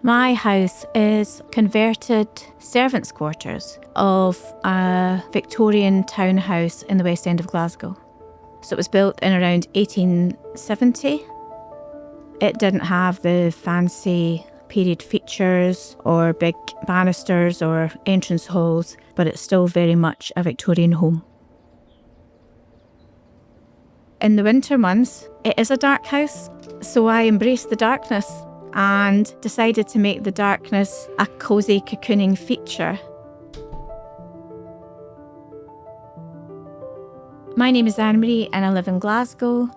My house is converted servants' quarters of a Victorian townhouse in the West End of Glasgow. So it was built in around 1870. It didn't have the fancy period features or big banisters or entrance halls, but it's still very much a Victorian home. In the winter months, it is a dark house, so I embraced the darkness and decided to make the darkness a cosy cocooning feature. My name is Anne-Marie and I live in Glasgow.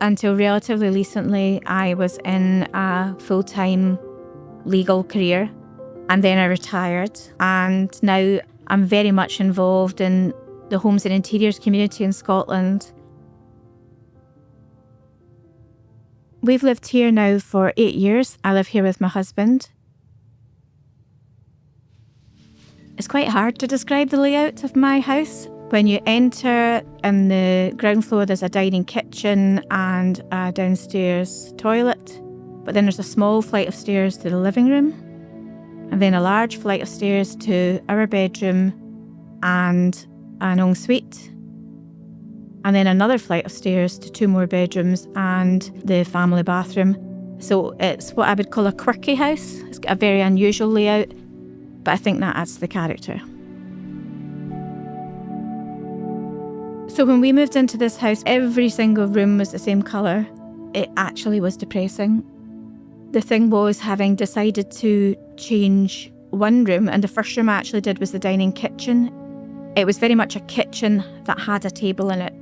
Until relatively recently, I was in a full-time legal career, and then I retired, and now I'm very much involved in the homes and interiors community in Scotland. We've lived here now for 8 years. I live here with my husband. It's quite hard to describe the layout of my house. When you enter, on the ground floor there's a dining kitchen and a downstairs toilet, but then there's a small flight of stairs to the living room, and then a large flight of stairs to our bedroom and an ensuite, and then another flight of stairs to 2 more bedrooms and the family bathroom. So it's what I would call a quirky house. It's got a very unusual layout, but I think that adds to the character. So when we moved into this house, every single room was the same colour. It actually was depressing. The thing was, having decided to change one room, and the first room I actually did was the dining kitchen. It was very much a kitchen that had a table in it.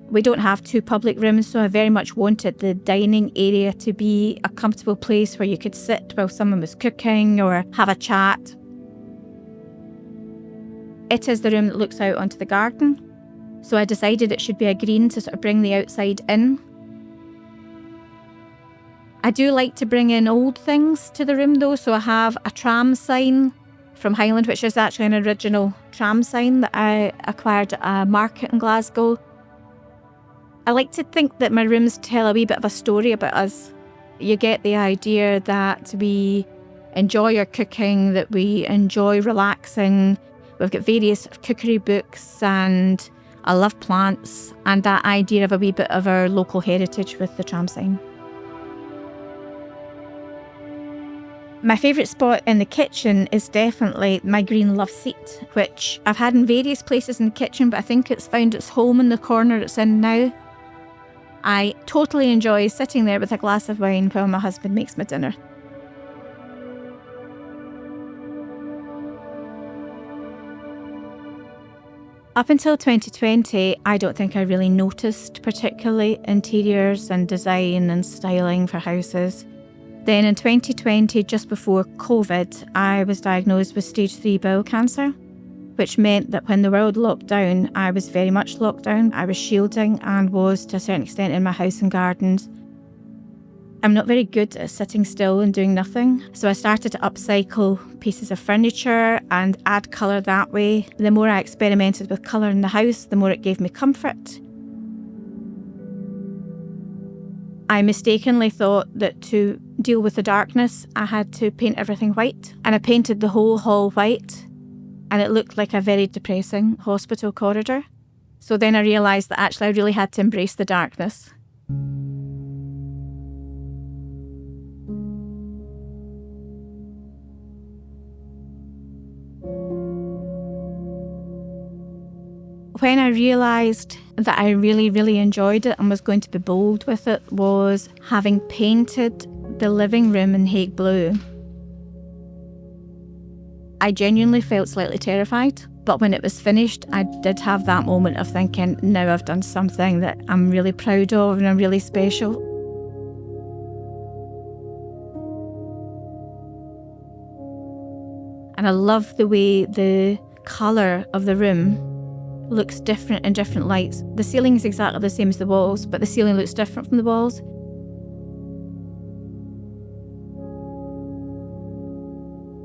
We don't have 2 public rooms, so I very much wanted the dining area to be a comfortable place where you could sit while someone was cooking or have a chat. It is the room that looks out onto the garden, so I decided it should be a green to sort of bring the outside in. I do like to bring in old things to the room though, so I have a tram sign from Highland, which is actually an original tram sign that I acquired at a market in Glasgow. I like to think that my rooms tell a wee bit of a story about us. You get the idea that we enjoy our cooking, that we enjoy relaxing. We've got various cookery books, and I love plants, and that idea of a wee bit of our local heritage with the tram sign. My favourite spot in the kitchen is definitely my green love seat, which I've had in various places in the kitchen, but I think it's found its home in the corner it's in now. I totally enjoy sitting there with a glass of wine while my husband makes my dinner. Up until 2020, I don't think I really noticed particularly interiors and design and styling for houses. Then in 2020, just before COVID, I was diagnosed with stage 3 bowel cancer, which meant that when the world locked down, I was very much locked down. I was shielding and was, to a certain extent, in my house and gardens. I'm not very good at sitting still and doing nothing, so I started to upcycle pieces of furniture and add colour that way. The more I experimented with colour in the house, the more it gave me comfort. I mistakenly thought that to deal with the darkness, I had to paint everything white, and I painted the whole hall white, and it looked like a very depressing hospital corridor. So then I realised that actually I really had to embrace the darkness. When I realised that I really, really enjoyed it and was going to be bold with it was having painted the living room in Hague blue. I genuinely felt slightly terrified, but when it was finished, I did have that moment of thinking, now I've done something that I'm really proud of and I'm really special. And I love the way the colour of the room looks different in different lights. The ceiling is exactly the same as the walls, but the ceiling looks different from the walls.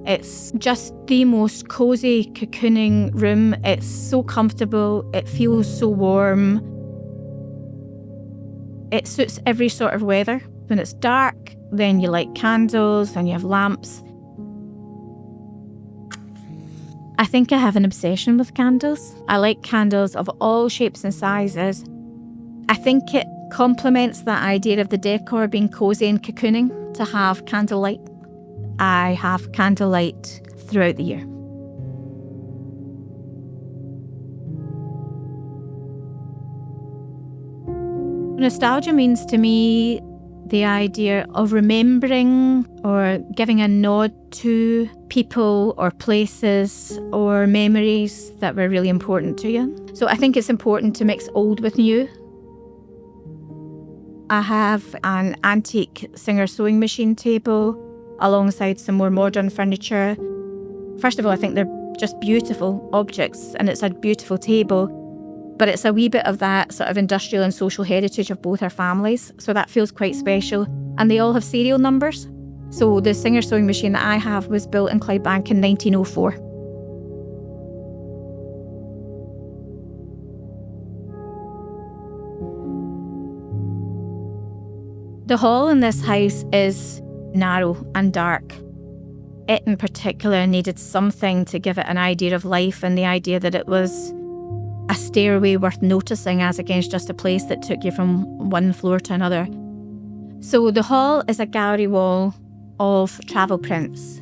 It's just the most cosy, cocooning room. It's so comfortable. It feels so warm. It suits every sort of weather. When it's dark, then you light candles and you have lamps. I think I have an obsession with candles. I like candles of all shapes and sizes. I think it complements that idea of the decor being cosy and cocooning to have candlelight. I have candlelight throughout the year. Nostalgia means to me the idea of remembering or giving a nod to people or places or memories that were really important to you. So I think it's important to mix old with new. I have an antique Singer sewing machine table alongside some more modern furniture. First of all, I think they're just beautiful objects and it's a beautiful table, but it's a wee bit of that sort of industrial and social heritage of both our families, so that feels quite special. And they all have serial numbers. So the Singer sewing machine that I have was built in Clydebank in 1904. The hall in this house is narrow and dark. It in particular needed something to give it an idea of life and the idea that it was a stairway worth noticing as against just a place that took you from one floor to another. So the hall is a gallery wall of travel prints.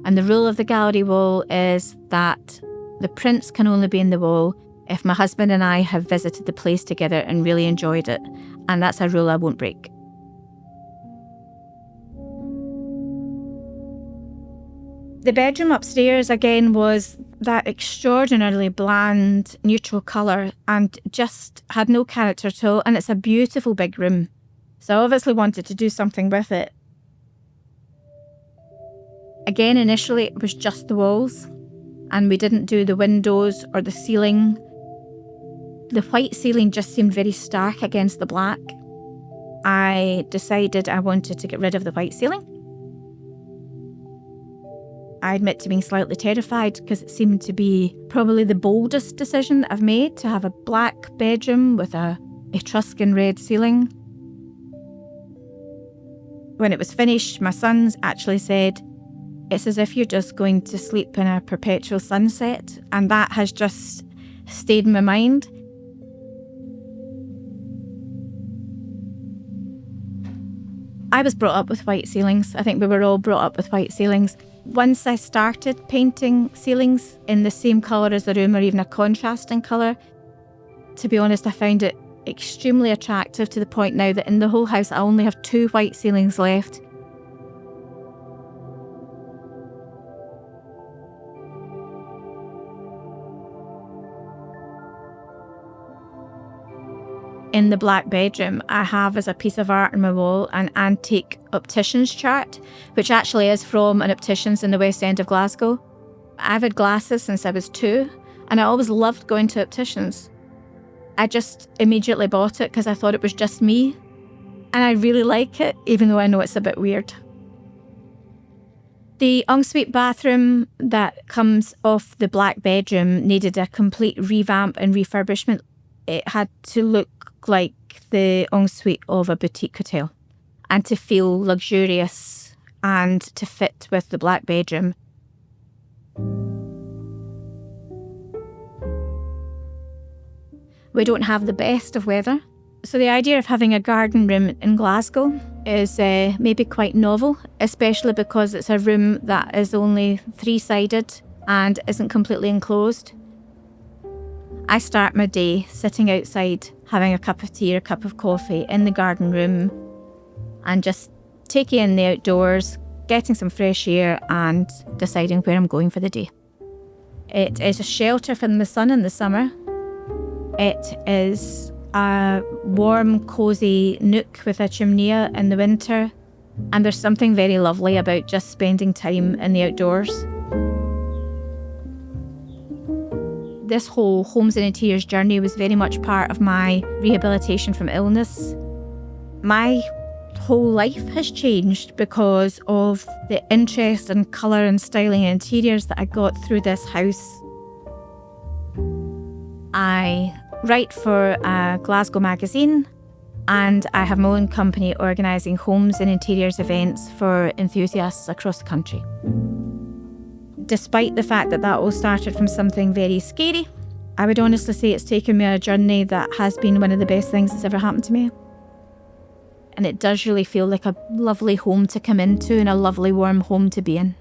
And the rule of the gallery wall is that the prints can only be in the wall if my husband and I have visited the place together and really enjoyed it. And that's a rule I won't break. The bedroom upstairs, again, was that extraordinarily bland, neutral colour and just had no character at all. And it's a beautiful big room. So I obviously wanted to do something with it. Again, initially, it was just the walls. And we didn't do the windows or the ceiling. The white ceiling just seemed very stark against the black. I decided I wanted to get rid of the white ceiling. I admit to being slightly terrified because it seemed to be probably the boldest decision that I've made, to have a black bedroom with a Etruscan red ceiling. When it was finished, my sons actually said, "It's as if you're just going to sleep in a perpetual sunset," and that has just stayed in my mind. I was brought up with white ceilings. I think we were all brought up with white ceilings. Once I started painting ceilings in the same colour as the room or even a contrasting colour, to be honest, I found it extremely attractive to the point now that in the whole house I only have 2 white ceilings left. In the black bedroom, I have as a piece of art on my wall an antique optician's chart, which actually is from an optician's in the West End of Glasgow. I've had glasses since I was 2, and I always loved going to opticians. I just immediately bought it because I thought it was just me, and I really like it, even though I know it's a bit weird. The ensuite bathroom that comes off the black bedroom needed a complete revamp and refurbishment. It had to look like the ensuite of a boutique hotel and to feel luxurious and to fit with the black bedroom. We don't have the best of weather, so the idea of having a garden room in Glasgow is maybe quite novel, especially because it's a room that is only 3-sided and isn't completely enclosed. I start my day sitting outside having a cup of tea or a cup of coffee in the garden room and just taking in the outdoors, getting some fresh air and deciding where I'm going for the day. It is a shelter from the sun in the summer. It is a warm, cosy nook with a chimney in the winter, and there's something very lovely about just spending time in the outdoors. This whole homes and interiors journey was very much part of my rehabilitation from illness. My whole life has changed because of the interest in colour and styling and interiors that I got through this house. I write for a Glasgow magazine. And I have my own company organising homes and interiors events for enthusiasts across the country. Despite the fact that all started from something very scary, I would honestly say it's taken me on a journey that has been one of the best things that's ever happened to me. And it does really feel like a lovely home to come into and a lovely warm home to be in.